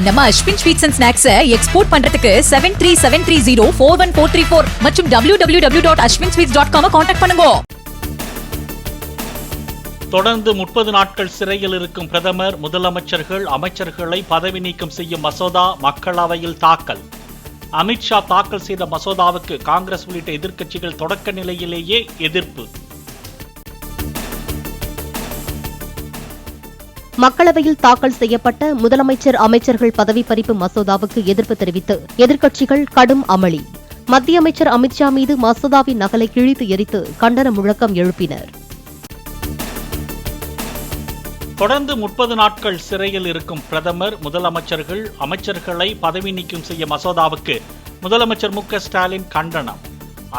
நம்ம Ashwin sweets and snacks export பண்றதுக்கு 7373041434 மற்றும் www.ashwinsweets.com கான்டாக்ட் பண்ணுங்க. தொடர்ந்து 30 நாட்கள் சிறையில் இருக்கும் பிரதமர், முதலமைச்சர்கள், அமைச்சர்களை பதவி நீக்கம் செய்யும் மசோதா மக்களவையில் தாக்கல். அமித்ஷா தாக்கல் செய்த மசோதாவுக்கு காங்கிரஸ் உள்ளிட்ட எதிர்க்கட்சிகள் தொடக்க நிலையிலேயே எதிர்ப்பு. மக்களவையில் தாக்கல் செய்யப்பட்ட முதலமைச்சர், அமைச்சர்கள் பதவி பறிப்பு மசோதாவுக்கு எதிர்ப்பு தெரிவித்து எதிர்க்கட்சிகள் கடும் அமளி. மத்திய அமைச்சர் அமித்ஷா மீது மசோதாவின் நகலை கிழித்து எரித்து கண்டன முழக்கம் எழுப்பினர். தொடர்ந்து 30 நாட்கள் சிறையில் இருக்கும் பிரதமர், முதலமைச்சர்கள், அமைச்சர்களை பதவி நீக்கம் செய்ய மசோதாவுக்கு முதலமைச்சர் மு.க.ஸ்டாலின் கண்டனம்.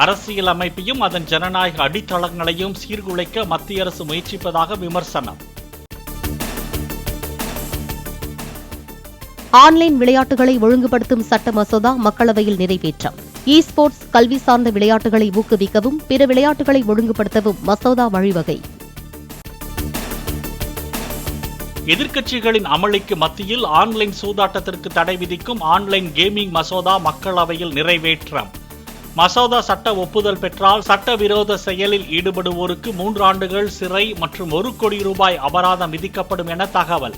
அரசியல் அமைப்பையும் அதன் ஜனநாயக அடித்தளங்களையும் சீர்குலைக்க மத்திய அரசு முயற்சிப்பதாக விமர்சனம். ஆன்லைன் விளையாட்டுகளை ஒழுங்குபடுத்தும் சட்ட மசோதா மக்களவையில் நிறைவேற்றம். இ ஸ்போர்ட்ஸ், கல்வி சார்ந்த விளையாட்டுகளை ஊக்குவிக்கவும் பிற விளையாட்டுகளை ஒழுங்குபடுத்தவும் மசோதா வழிவகை. எதிர்க்கட்சிகளின் அமளிக்கு மத்தியில் ஆன்லைன் சூதாட்டத்திற்கு தடை விதிக்கும் ஆன்லைன் கேமிங் மசோதா மக்களவையில் நிறைவேற்றம். மசோதா சட்ட ஒப்புதல் பெற்றால் சட்டவிரோத செயலில் ஈடுபடுவோருக்கு 3 ஆண்டுகள் சிறை மற்றும் 1 கோடி ரூபாய் அபராதம் விதிக்கப்படும் என தகவல்.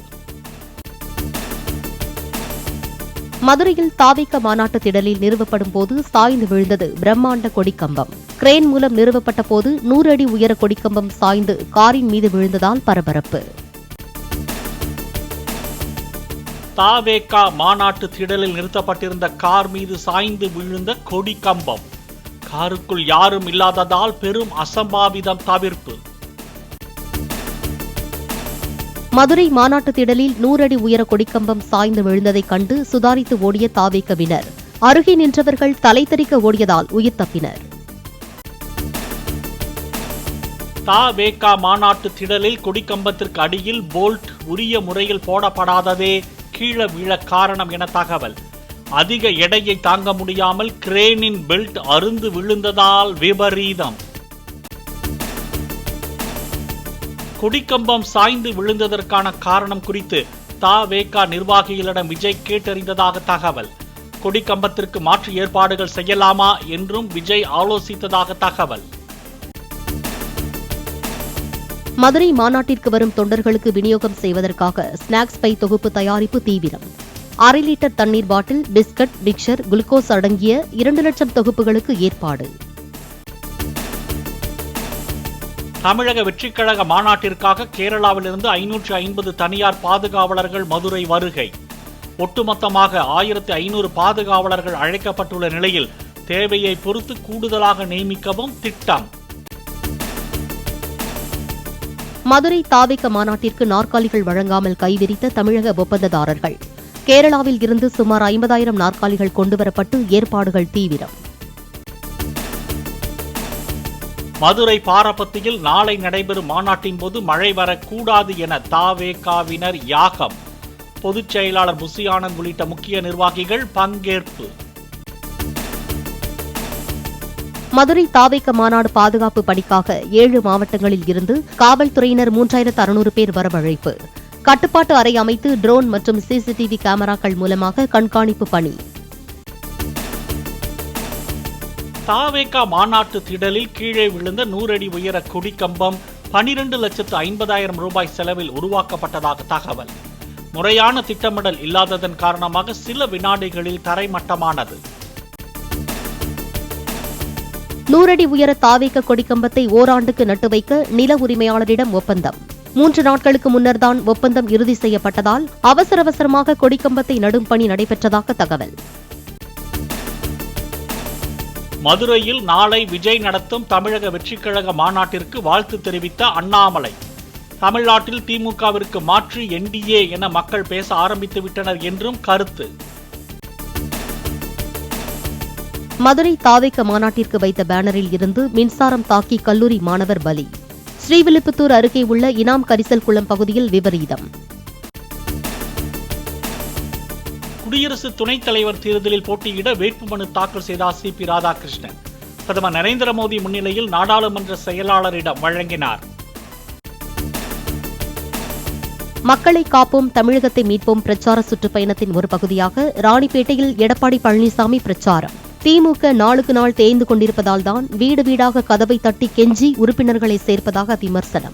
மதுரையில் தாவேக மாநாட்டு திடலில் நிறுவப்படும் போது சாய்ந்து விழுந்தது பிரம்மாண்ட கொடிக்கம்பம். கிரேன் மூலம் நிறுவப்பட்ட போது 100 அடி உயர கொடிக்கம்பம் சாய்ந்து காரின் மீது விழுந்ததால் பரபரப்பு. தாவேக மாநாட்டு திடலில் நிறுத்தப்பட்டிருந்த கார் மீது சாய்ந்து விழுந்த கொடிக்கம்பம். காருக்குள் யாரும் இல்லாததால் பெரும் அசம்பாவிதம் தவிர்ப்பு. மதுரை மாநாட்டு திடலில் 100 அடி உயர கொடிக்கம்பம் சாய்ந்து விழுந்ததைக் கண்டு சுதாரித்து ஓடிய தாவேகவினர் அருகே நின்றவர்கள் தலை தெறிக்க ஓடியதால் உயிர் தப்பினர். தாவேக மாநாட்டு திடலில் கொடிக்கம்பத்திற்கு அடியில் போல்ட் உரிய முறையில் போடப்படாததே கீழே விழ காரணம் என தகவல். அதிக எடையை தாங்க முடியாமல் கிரேனின் பெல்ட் அறுந்து விழுந்ததால் விபரீதம். கொடிக்கம்பம் சாய்ந்து விழுந்ததற்கான காரணம் குறித்து தாவேக நிர்வாகிகளிடம் விஜய் கேட்டறிந்ததாக தகவல். கொடிக்கம்பத்திற்கு மாற்று ஏற்பாடுகள் செய்யலாமா என்றும் விஜய் ஆலோசித்ததாக தகவல். மதுரை மாநாட்டிற்கு வரும் தொண்டர்களுக்கு விநியோகம் செய்வதற்காக ஸ்நாக்ஸ் பை தொகுப்பு தயாரிப்பு தீவிரம். 1/2 லிட்டர் தண்ணீர் பாட்டில், பிஸ்கட், மிக்சர், குளுக்கோஸ் அடங்கிய 2 லட்சம் தொகுப்புகளுக்கு ஏற்பாடு. தமிழக வெற்றிக்கழக மாநாட்டிற்காக கேரளாவிலிருந்து 550 தனியார் பாதுகாவலர்கள் மதுரை வருகை. ஒட்டுமொத்தமாக 1500 பாதுகாவலர்கள் அழைக்கப்பட்டுள்ள நிலையில் தேவையை பொறுத்து கூடுதலாக நியமிக்கவும் திட்டம். மதுரை தாவேக மாநாட்டிற்கு நாற்காலிகள் வழங்காமல் கைவிரித்த தமிழக ஒப்பந்ததாரர்கள். கேரளாவில் இருந்து சுமார் 50,000 நாற்காலிகள் கொண்டுவரப்பட்டு ஏற்பாடுகள் தீவிரம். மதுரை பாரபத்தியில் நாளை நடைபெறும் மாநாட்டின் போது மழை வரக்கூடாது என தாவேகாவினர் யாகம். பொதுச் செயலாளர் புசி ஆனந்த் உள்ளிட்ட முக்கிய நிர்வாகிகள் பங்கேற்பு. மதுரை தாவேக மாநாடு பாதுகாப்பு பணிக்காக 7 மாவட்டங்களில் இருந்து காவல்துறையினர் 3600 பேர் வரவழைப்பு. கட்டுப்பாட்டு அறை அமைத்து ட்ரோன் மற்றும் சிசிடிவி கேமராக்கள் மூலமாக கண்காணிப்பு பணி. தாவேக மாநாட்டு திடலில் கீழே விழுந்த 100 அடி உயர கொடிக்கம்பம் 12,50,000 ரூபாய் செலவில் உருவாக்கப்பட்டதாக தகவல். முறையான திட்டமிடல் இல்லாததன் காரணமாக சில வினாடிகளில் தரைமட்டமானது. 100 அடி உயர தாவேக கொடிக்கம்பத்தை ஓராண்டுக்கு நட்டு வைக்க நில உரிமையாளரிடம் ஒப்பந்தம். 3 நாட்களுக்கு முன்னர்தான் ஒப்பந்தம் இறுதி செய்யப்பட்டதால் அவசரமாக கொடிக்கம்பத்தை நடும் பணி நடைபெற்றதாக தகவல். மதுரையில் நாளை விஜய் நடத்தும் தமிழக வெற்றிக்கழக மாநாட்டிற்கு வாழ்த்து தெரிவித்த அண்ணாமலை. தமிழ்நாட்டில் திமுகவிற்கு மாற்று என்டிஏ என மக்கள் பேச ஆரம்பித்து விட்டனர் என்றும் கருத்து. மதுரை தாவேக மாநாட்டிற்கு வைத்த பேனரில் இருந்து மின்சாரம் தாக்கி கல்லூரி மாணவர் பலி. ஸ்ரீவில்லிபுத்தூர் அருகே உள்ள இனாம் கரிசல் குளம் பகுதியில் விபரீதம். குடியரசு துணைத் தலைவர் தேர்தலில் போட்டியிட வேட்புமனு தாக்கல் செய்தார் சி.பி. ராதாகிருஷ்ணன். பிரதமர் நரேந்திர மோடி முன்னிலையில் நாடாளுமன்ற செயலாளரிடம் வழங்கினார். மக்களை காப்போம் தமிழகத்தை மீட்போம் பிரச்சார சுற்றுப்பயணத்தின் ஒரு பகுதியாக ராணிப்பேட்டையில் எடப்பாடி பழனிசாமி பிரச்சாரம். திமுக நாளுக்கு நாள் தேய்ந்து கொண்டிருப்பதால் தான் வீடு வீடாக கதவை தட்டி கெஞ்சி உறுப்பினர்களை சேர்ப்பதாக விமர்சனம்.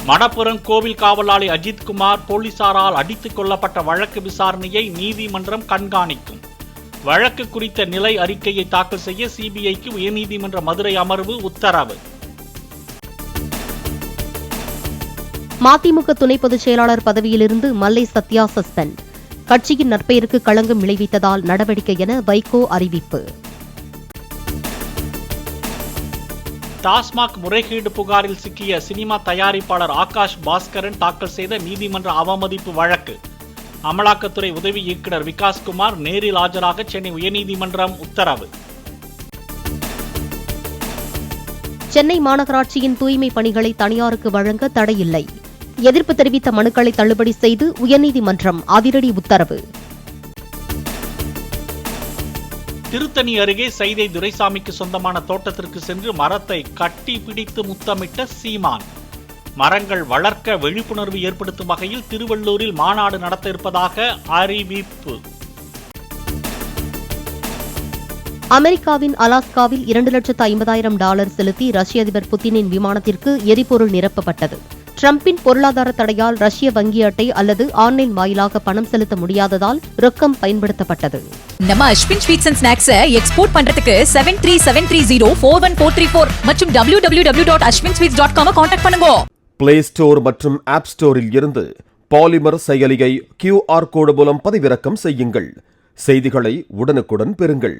மணப்புரம் கோவில் காவலாளி அஜித்குமார் போலீசாரால் அடித்துக் கொல்லப்பட்ட வழக்கு விசாரணையை நீதிமன்றம் கண்காணிக்கும். வழக்கு குறித்த நிலை அறிக்கையை தாக்கல் செய்ய சிபிஐக்கு உயர்நீதிமன்ற மதுரை அமர்வு உத்தரவு. மதிமுக துணை பொதுச் செயலாளர் பதவியிலிருந்து மல்லை சத்யா சஸ்பெண்ட். கட்சியின் நற்பெயருக்கு களங்கம் விளைவித்ததால் நடவடிக்கை என வைகோ அறிவிப்பு. டாஸ்மாக் முறைகேடு புகாரில் சிக்கிய சினிமா தயாரிப்பாளர் ஆகாஷ் பாஸ்கரன் தாக்கல் செய்த நீதிமன்ற அவமதிப்பு வழக்கு. அமலாக்கத்துறை உதவி இயக்குநர் விகாஸ்குமார் நேரில் ஆஜராக சென்னை உயர்நீதிமன்றம் உத்தரவு. சென்னை மாநகராட்சியின் தூய்மை பணிகளை தனியாருக்கு வழங்க தடையில்லை. எதிர்ப்பு தெரிவித்த மனுக்களை தள்ளுபடி செய்து உயர்நீதிமன்றம் அதிரடி உத்தரவு. திருத்தணி அருகே சைதை துரைசாமிக்கு சொந்தமான தோட்டத்திற்கு சென்று மரத்தை கட்டி பிடித்து முத்தமிட்ட சீமான். மரங்கள் வளர்க்க விழிப்புணர்வு ஏற்படுத்தும் வகையில் திருவள்ளூரில் மாநாடு நடத்த இருப்பதாக அறிவிப்பு. அமெரிக்காவின் அலாஸ்காவில் $2,50,000 செலுத்தி ரஷ்ய அதிபர் புதினின் விமானத்திற்கு எரிபொருள் நிரப்பப்பட்டது. டிரம்பின் பொருளாதார தடையால் ரஷ்ய வங்கி அட்டை அல்லது ஆன்லைன் வாயிலாக பணம் செலுத்த முடியாததால் ரொக்கம் பயன்படுத்தப்பட்டது. நம்ம Ashwin sweets and snacks export பண்றதுக்கு 7373041434 மற்றும் www.ashwinsweets.com கான்டாக்ட் பண்ணுங்க. பிளே ஸ்டோர் மற்றும் ஆப் ஸ்டோரில் இருந்து பாலிமர் செயலியை QR கோடு மூலம் பதிவிறக்கம் செய்யுங்கள். செய்திகளை உடனுக்குடன் பெறுங்கள்.